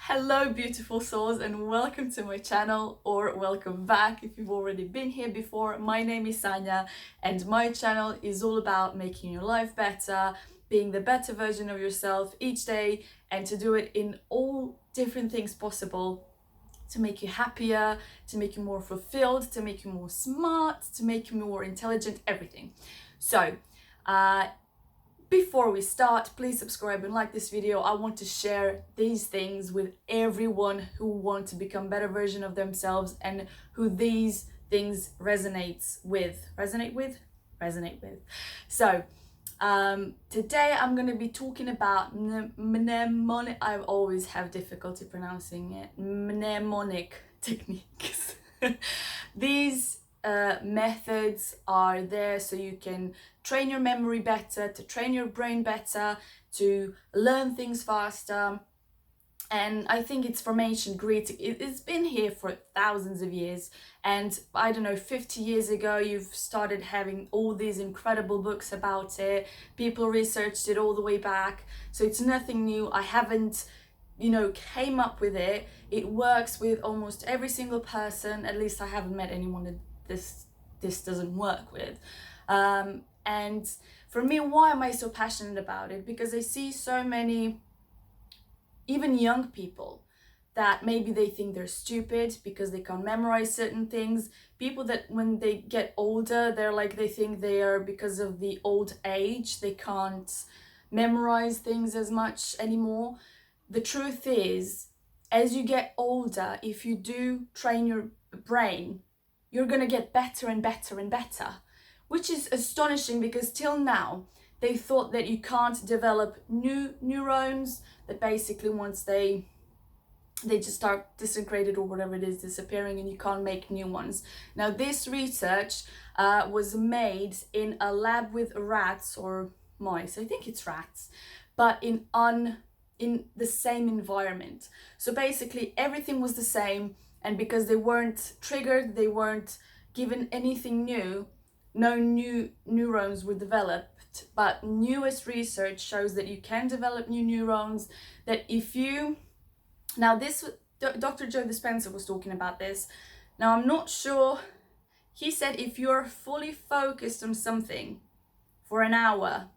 Hello beautiful souls and welcome to my channel, or welcome back if you've already been here before. My name is Sanja and my channel is all about making your life better, being the better version of yourself each day, and to do it in all different things possible to make you happier, to make you more fulfilled, to make you more smart, to make you more intelligent, everything. So before we start, please subscribe and like this video. I want to share these things with everyone who wants to become a better version of themselves and who these things resonate with. So today I'm going to be talking about mnemonic. I always have difficulty pronouncing it. Mnemonic techniques. These methods are there so you can train your memory better, to train your brain better, to learn things faster. And I think it's from ancient Greece. It's been here for thousands of years. And I don't know, 50 years ago, you've started having all these incredible books about it. People researched it all the way back. So it's nothing new. I haven't, came up with it. It works with almost every single person. At least I haven't met anyone that this doesn't work with. And for me, why am I so passionate about it? Because I see so many, even young people, that maybe they think they're stupid because they can't memorize certain things. People that when they get older, they think they are, because of the old age, they can't memorize things as much anymore. The truth is, as you get older, if you do train your brain, you're gonna get better and better and better, which is astonishing because till now they thought that you can't develop new neurons, that basically once they just start disintegrated or whatever it is, disappearing, and you can't make new ones. Now this research was made in a lab with rats or mice, I think it's rats, but in the same environment. So basically everything was the same, and because they weren't triggered, they weren't given anything new, no new neurons were developed. But newest research shows that you can develop new neurons, that if you... Now this, Dr. Joe Dispenza was talking about this. Now I'm not sure, he said if you're fully focused on something for an hour,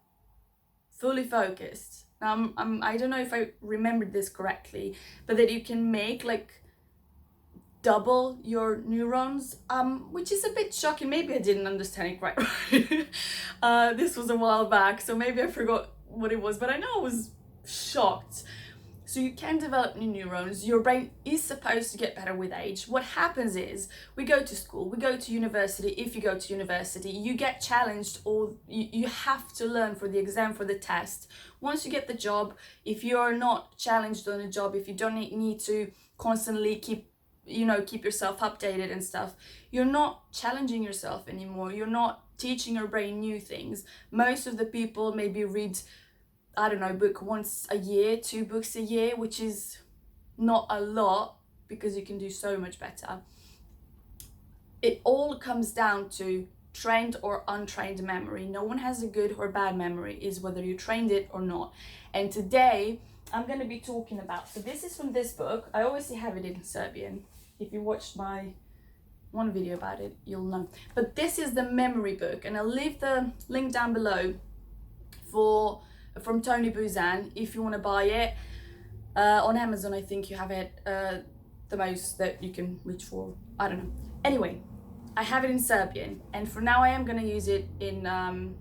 fully focused. Now I don't know if I remembered this correctly, but that you can make double your neurons, which is a bit shocking. Maybe I didn't understand it quite right. This was a while back, so maybe I forgot what it was, but I know I was shocked. So you can develop new neurons. Your brain is supposed to get better with age. What happens is, we go to school, we go to university. If you go to university, you get challenged, or you have to learn for the exam, for the test. Once you get the job, if you're not challenged on a job, if you don't need to constantly keep yourself updated and stuff, you're not challenging yourself anymore. You're not teaching your brain new things. Most of the people maybe read, I don't know, book once a year, 2 books a year, which is not a lot because you can do so much better. It all comes down to trained or untrained memory. No one has a good or bad memory, is whether you trained it or not. And today I'm going to be talking about, so this is from this book. I always have it in Serbian. If you watched my one video about it, you'll know. But this is the memory book, and I'll leave the link down below from Tony Buzan if you want to buy it. On Amazon, I think you have it the most that you can reach for. I don't know. Anyway, I have it in Serbian, and for now I am going to use it in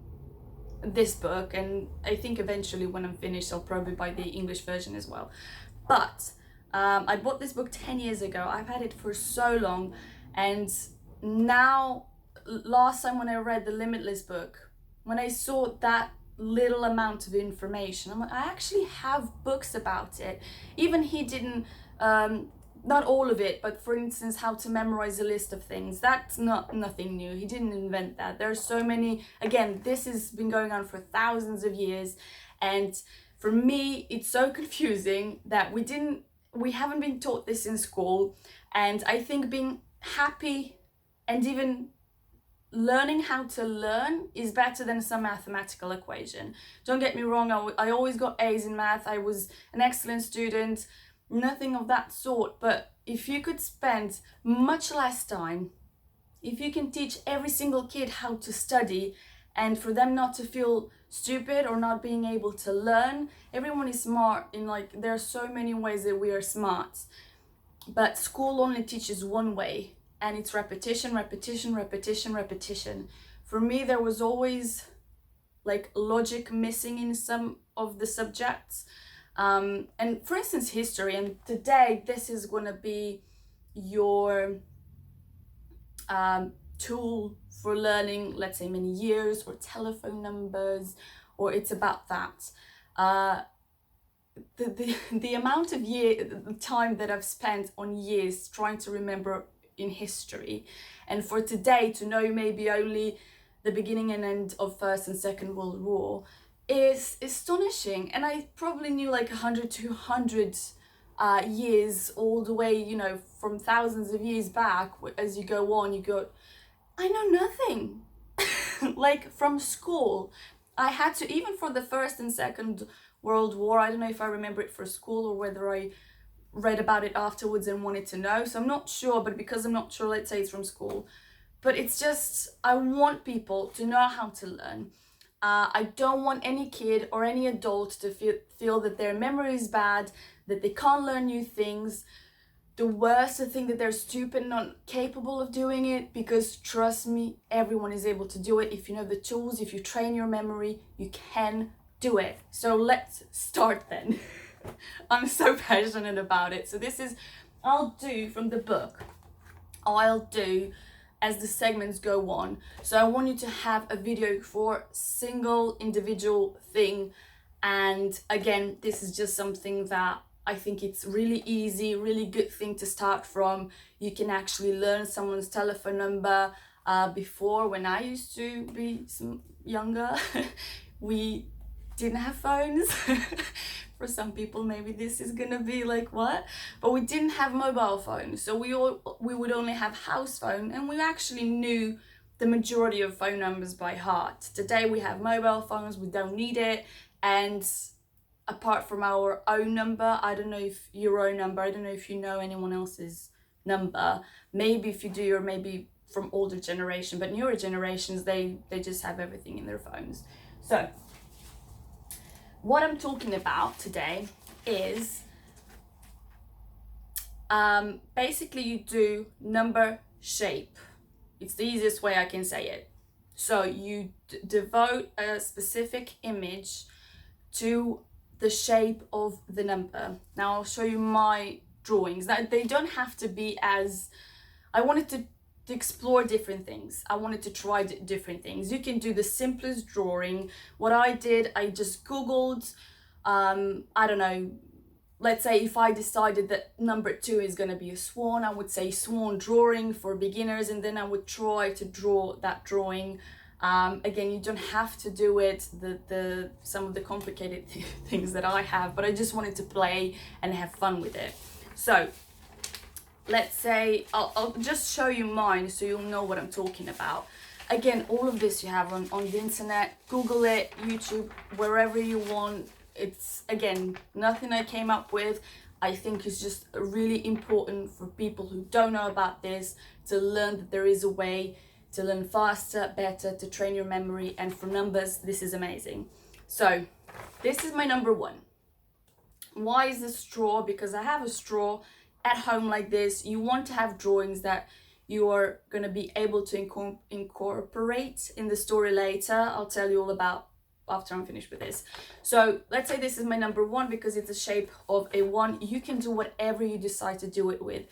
this book, and I think eventually when I'm finished I'll probably buy the English version as well. But I bought this book 10 years ago. I've had it for so long, and now, last time when I read the Limitless book, when I saw that little amount of information, I'm like, I actually have books about it. Even he didn't, not all of it, but for instance, how to memorize a list of things. That's nothing new. He didn't invent that. There are so many. Again, this has been going on for thousands of years, and for me, it's so confusing that we haven't been taught this in school. And I think being happy and even learning how to learn is better than some mathematical equation. Don't get me wrong, I always got A's in math. I was an excellent student. nothing of that sort. But if you could spend much less time, if you can teach every single kid how to study and for them not to feel stupid or not being able to learn, everyone is smart in, like, there are so many ways that we are smart, but school only teaches one way, and it's repetition, repetition, repetition, repetition. For me, there was always like logic missing in some of the subjects. And for instance, history, and today this is going to be your tool for learning, let's say, many years or telephone numbers, or it's about that. The amount of time that I've spent on years trying to remember in history, and for today to know maybe only the beginning and end of First and Second World War is astonishing. And I probably knew like 100, 200 years all the way, you know, from thousands of years back. As you go on, you go, I know nothing. Like from school, I had to, even for the First and Second World War, I don't know if I remember it for school or whether I read about it afterwards and wanted to know. So I'm not sure, but because I'm not sure, let's say it's from school. But it's just, I want people to know how to learn. I don't want any kid or any adult to feel that their memory is bad, that they can't learn new things. The worst, to think that they're stupid and not capable of doing it, because trust me, everyone is able to do it. If you know the tools, if you train your memory, you can do it. So let's start then. I'm so passionate about it. So this is, I'll do from the book, I'll do as the segments go on. So I want you to have a video for single individual thing. And again, this is just something that I think it's really easy, really good thing to start from. You can actually learn someone's telephone number. Before, when I used to be younger, we didn't have phones. For some people, maybe this is gonna be like, what? But we didn't have mobile phones, so we would only have house phone, and we actually knew the majority of phone numbers by heart. Today we have mobile phones, we don't need it, and apart from our own number, I don't know if your own number, I don't know if you know anyone else's number. Maybe if you do, you're maybe from older generation, but newer generations, they just have everything in their phones. So what I'm talking about today is basically you do number shape. It's the easiest way I can say it. So you devote a specific image to the shape of the number. Now I'll show you my drawings. That they don't have to be as, I wanted to explore different things. I wanted to try different things. You can do the simplest drawing. What I did, I just Googled, I don't know, let's say if I decided that number 2 is going to be a swan, I would say swan drawing for beginners, and then I would try to draw that drawing. Again, you don't have to do it, some of the complicated things that I have, but I just wanted to play and have fun with it. So let's say, I'll just show you mine so you'll know what I'm talking about. Again, all of this you have on the internet. Google it, YouTube, wherever you want. It's, again, nothing I came up with. I think it's just really important for people who don't know about this to learn that there is a way to learn faster, better, to train your memory. And for numbers, this is amazing. So this is my number 1. Why is the straw? Because I have a straw at home like this. You want to have drawings that you are going to be able to incorporate in the story later. I'll tell you all about after I'm finished with this. So let's say this is my number 1 because it's the shape of a 1. You can do whatever you decide to do it with.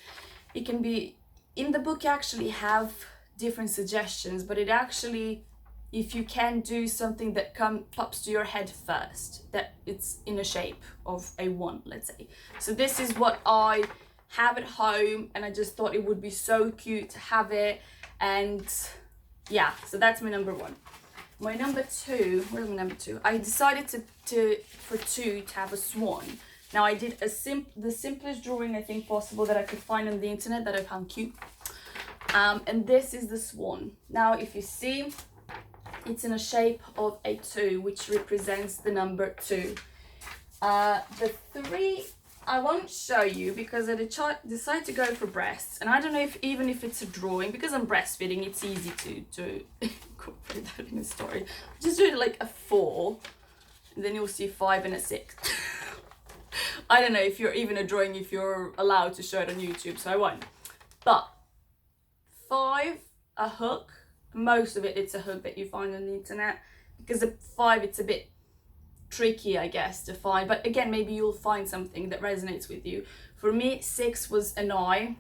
It can be, in the book you actually have different suggestions, but it actually, if you can do something that pops to your head first, that it's in a shape of a 1, let's say. So this is what I have at home, and I just thought it would be so cute to have it. And yeah, so that's my number 1. My number 2, where's my number 2? I decided for 2 to have a swan. Now I did the simplest drawing I think possible that I could find on the internet that I found cute. And this is the swan. Now if you see, it's in a shape of a 2, which represents the number 2. The 3 I won't show you because I decided to go for breasts, and I don't know if even if it's a drawing, because I'm breastfeeding, it's easy to incorporate that in a story. Just do it like a 4, and then you'll see 5 and a 6. I don't know if you're even a drawing, if you're allowed to show it on YouTube, so I won't. But 5, a hook. Most of it's a hook that you find on the internet, because the 5, it's a bit tricky, I guess, to find, but again, maybe you'll find something that resonates with you. For me, 6 was an eye.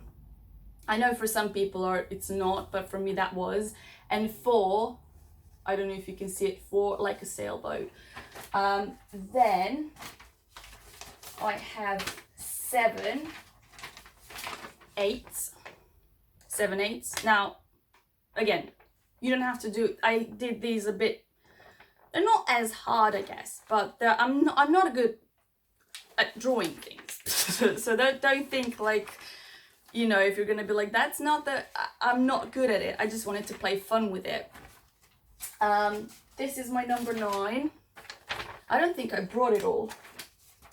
I know for some people it's not, but for me that was. And 4, I don't know if you can see it, 4 like a sailboat. Then I have 7 8s. 7 8s. Now again, you don't have to do, I did these a bit, they're not as hard, I guess, but I'm not good at drawing things. So don't think like, you know, if you're gonna be like, that's not the, I'm not good at it. I just wanted to play fun with it. This is my number 9. I don't think I brought it all.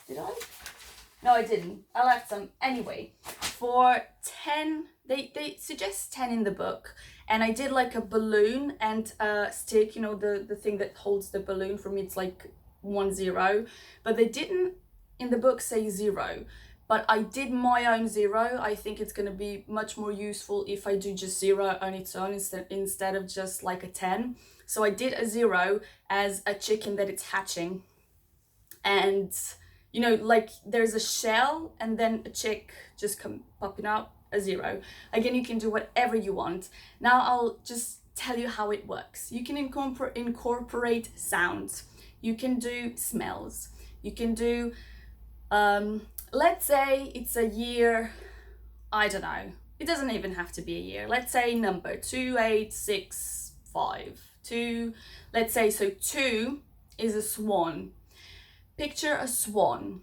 Did I? No, I didn't. I left some. Anyway, for 10, they suggest 10 in the book. And I did like a balloon and a stick, you know, the thing that holds the balloon. For me, it's like 1 0. But they didn't in the book say 0. But I did my own 0. I think it's going to be much more useful if I do just 0 on its own instead of just like a 10. So I did a 0 as a chicken that it's hatching. And, you know, like there's a shell and then a chick just popping out. A 0. Again, you can do whatever you want. Now I'll just tell you how it works. You can incorporate sounds. You can do smells. You can do, let's say it's a year, I don't know. It doesn't even have to be a year. Let's say number 2 8 6 5 2. Let's say, so 2 is a swan. Picture a swan.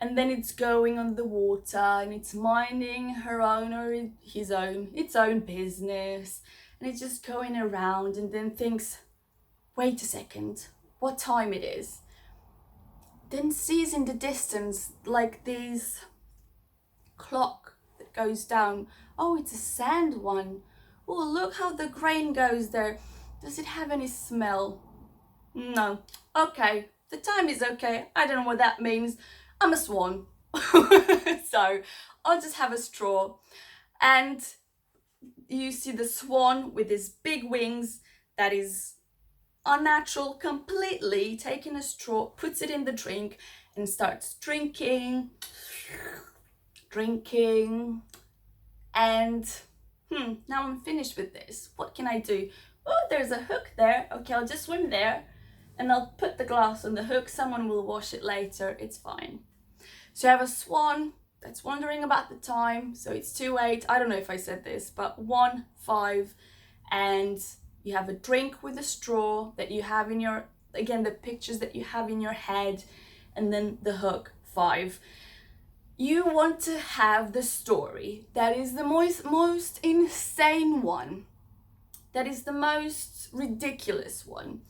And then it's going on the water and it's minding her own or its own business. And it's just going around and then thinks, wait a second, what time it is? Then sees in the distance like this clock that goes down. Oh, it's a sand one. Oh, look how the grain goes there. Does it have any smell? No. Okay, the time is okay. I don't know what that means. I'm a swan. So I'll just have a straw. And you see the swan with his big wings that is unnatural completely, taking a straw, puts it in the drink and starts drinking. And now I'm finished with this. What can I do? Oh, there's a hook there. Okay, I'll just swim there and I'll put the glass on the hook. Someone will wash it later. It's fine. So you have a swan that's wondering about the time. So it's 2 8. I don't know if I said this, but 1 5. And you have a drink with a straw that you have in your, again, the pictures that you have in your head. And then the hook, 5. You want to have the story that is the most insane one. That is the most ridiculous one.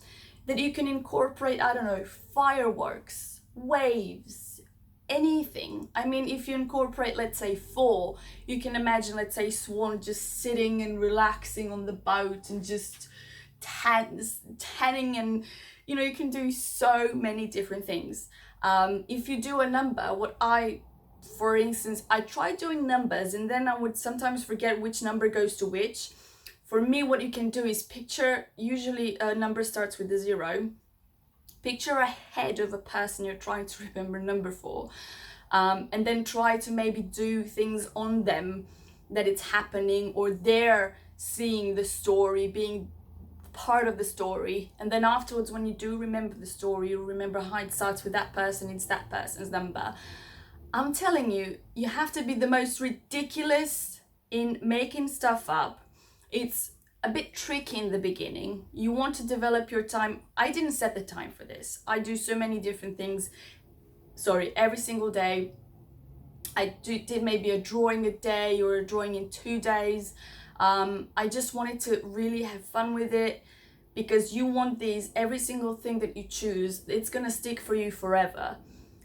That you can incorporate, I don't know, fireworks, waves, anything. I mean, if you incorporate, let's say 4, you can imagine, let's say, swan just sitting and relaxing on the boat and just tanning, and you know, you can do so many different things. If you do a number, for instance, I tried doing numbers and then I would sometimes forget which number goes to which. For me, what you can do is picture, usually a number starts with a 0. Picture a head of a person you're trying to remember number for, and then try to maybe do things on them that it's happening, or they're seeing the story, being part of the story. And then afterwards, when you do remember the story, you remember how it starts with that person, it's that person's number. I'm telling you, you have to be the most ridiculous in making stuff up. It's a bit tricky in the beginning. You want to develop your time. I didn't set the time for this. I do so many different things. Every single day. I did maybe a drawing a day or a drawing in 2 days. I just wanted to really have fun with it, because you want every single thing that you choose, it's gonna stick for you forever.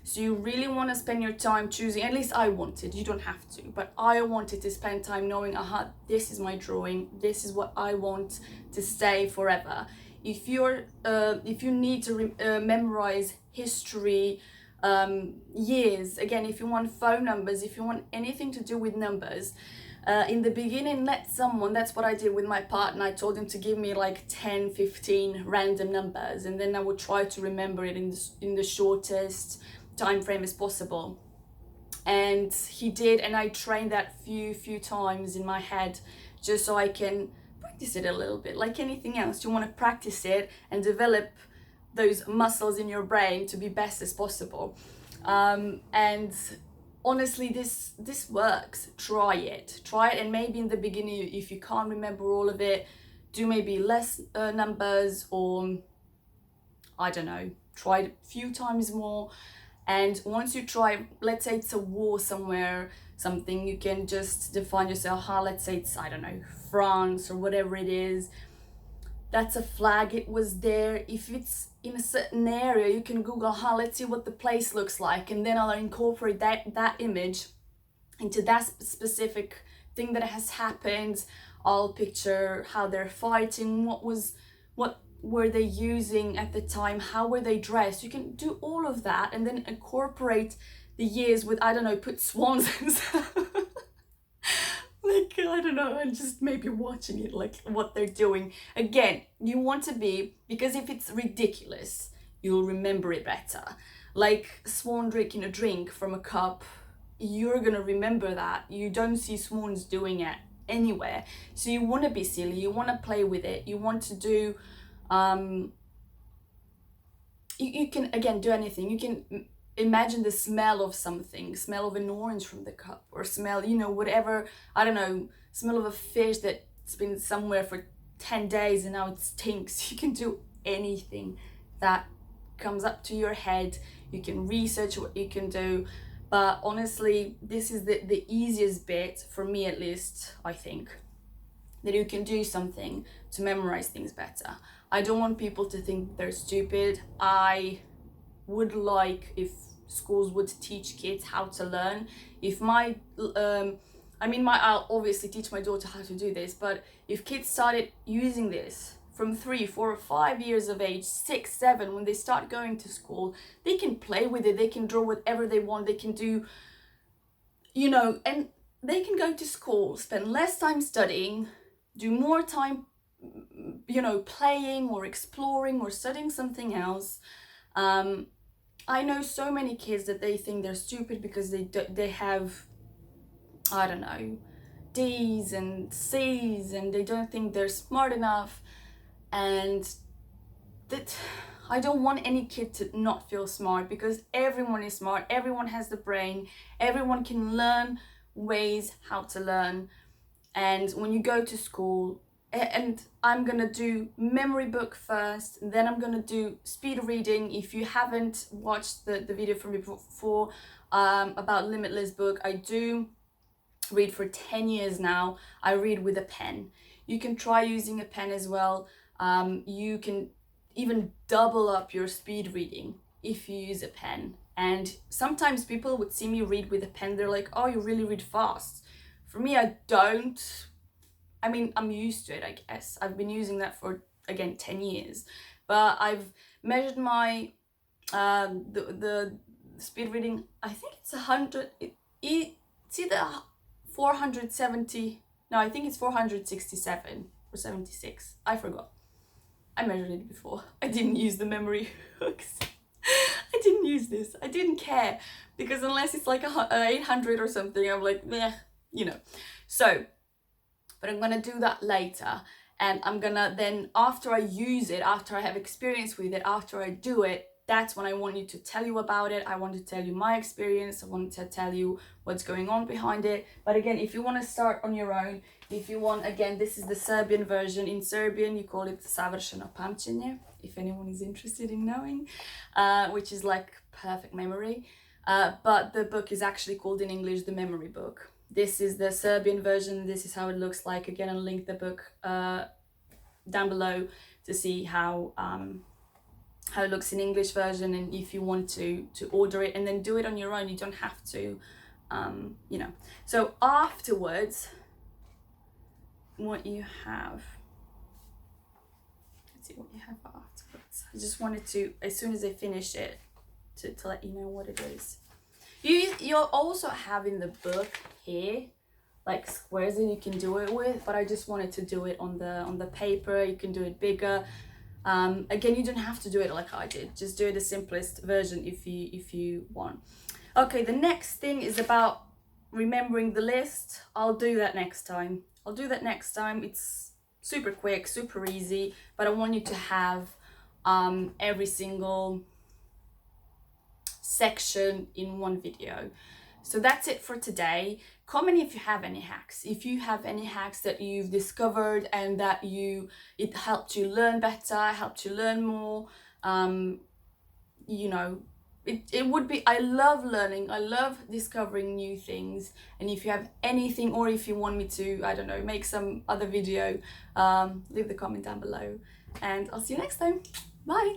So you really want to spend your time choosing, at least I wanted, you don't have to, but I wanted to spend time knowing, aha, this is my drawing, this is what I want to stay forever. If you need to memorize history, years, again, if you want phone numbers, if you want anything to do with numbers, in the beginning, that's what I did with my partner. I told him to give me like 10, 15 random numbers, and then I would try to remember it in the shortest time frame as possible. And he did, and I trained that few times in my head just so I can practice it a little bit. Like anything else, you want to practice it and develop those muscles in your brain to be best as possible. And honestly, this works. Try it, and maybe in the beginning, if you can't remember all of it, do maybe less numbers, or I don't know, try it a few times more. And once you try, let's say it's a war somewhere, something, you can just define yourself, let's say it's, I don't know, France or whatever it is. That's a flag, it was there. If it's in a certain area, you can Google, let's see what the place looks like, and then I'll incorporate that image into that specific thing that has happened. I'll picture how they're fighting, what were they using at the time, how were they dressed. You can do all of that and then incorporate the years with, I don't know, put swans and stuff. Like, I don't know, and just maybe watching it, like what they're doing. Again, you want to be, because if it's ridiculous, you'll remember it better. Like swan drinking a drink from a cup, you're gonna remember that. You don't see swans doing it anywhere. So you want to be silly, you want to play with it, you want to do you can, again, do anything. You can imagine the smell of something, smell of an orange from the cup, or smell, whatever, I don't know, smell of a fish that's been somewhere for 10 days and now it stinks. You can do anything that comes up to your head. You can research what you can do. But honestly, this is the easiest bit, for me at least, I think, that you can do something to memorize things better. I don't want people to think they're stupid. I would like if schools would teach kids how to learn. If I'll obviously teach my daughter how to do this, but if kids started using this from 3, 4, or 5 years of age, 6, 7, when they start going to school, they can play with it, they can draw whatever they want, they can do, and they can go to school, spend less time studying, do more time, playing or exploring or studying something else. I know so many kids that they think they're stupid because they have, I don't know, D's and C's, and they don't think they're smart enough. And that, I don't want any kid to not feel smart, because everyone is smart, everyone has the brain, everyone can learn ways how to learn. And when you go to school, and I'm gonna do memory book first, then I'm gonna do speed reading. If you haven't watched the video from me before about Limitless book, I do read for 10 years now. I read with a pen. You can try using a pen as well. You can even double up your speed reading if you use a pen. And sometimes people would see me read with a pen, they're like, oh, you really read fast. For me, I don't. I'm used to it, I guess. I've been using that for, again, 10 years. But I've measured my, the speed reading, I think it's 100, it's either 470, no, I think it's 467 or 76. I forgot. I measured it before. I didn't use the memory hooks. I didn't use this. I didn't care, because unless it's like 800 or something, I'm like, meh, So, but I'm gonna do that later, and I'm gonna then, after I use it, after I have experience with it, after I do it, that's when I want you to tell you about it. I want to tell you my experience. I want to tell you what's going on behind it. But again, if you want to start on your own, if you want, again, this is the Serbian version. In Serbian, you call it savršeno pamćenje, if anyone is interested in knowing, which is like perfect memory. But the book is actually called in English the memory book. This is the Serbian version. This is how it looks like. Again, I'll link the book down below to see how how it looks in English version, and if you want to order it and then do it on your own, you don't have to, you know. So afterwards, what you have, let's see what you have afterwards. I just wanted to, as soon as I finish it, to let you know what it is. You'll also have in the book here like squares that you can do it with, but I just wanted to do it on the paper. You can do it bigger. Again, you don't have to do it like I did. Just do it the simplest version if you want. Okay, the next thing is about remembering the list. I'll do that next time. It's super quick, super easy, but I want you to have every single section in one video. So that's it for today. Comment if you have any hacks. If you have any hacks that you've discovered and that it helped you learn better, helped you learn more, you know, it would be, I love learning, I love discovering new things. And if you have anything, or if you want me to, I don't know, make some other video, leave the comment down below, and I'll see you next time. Bye.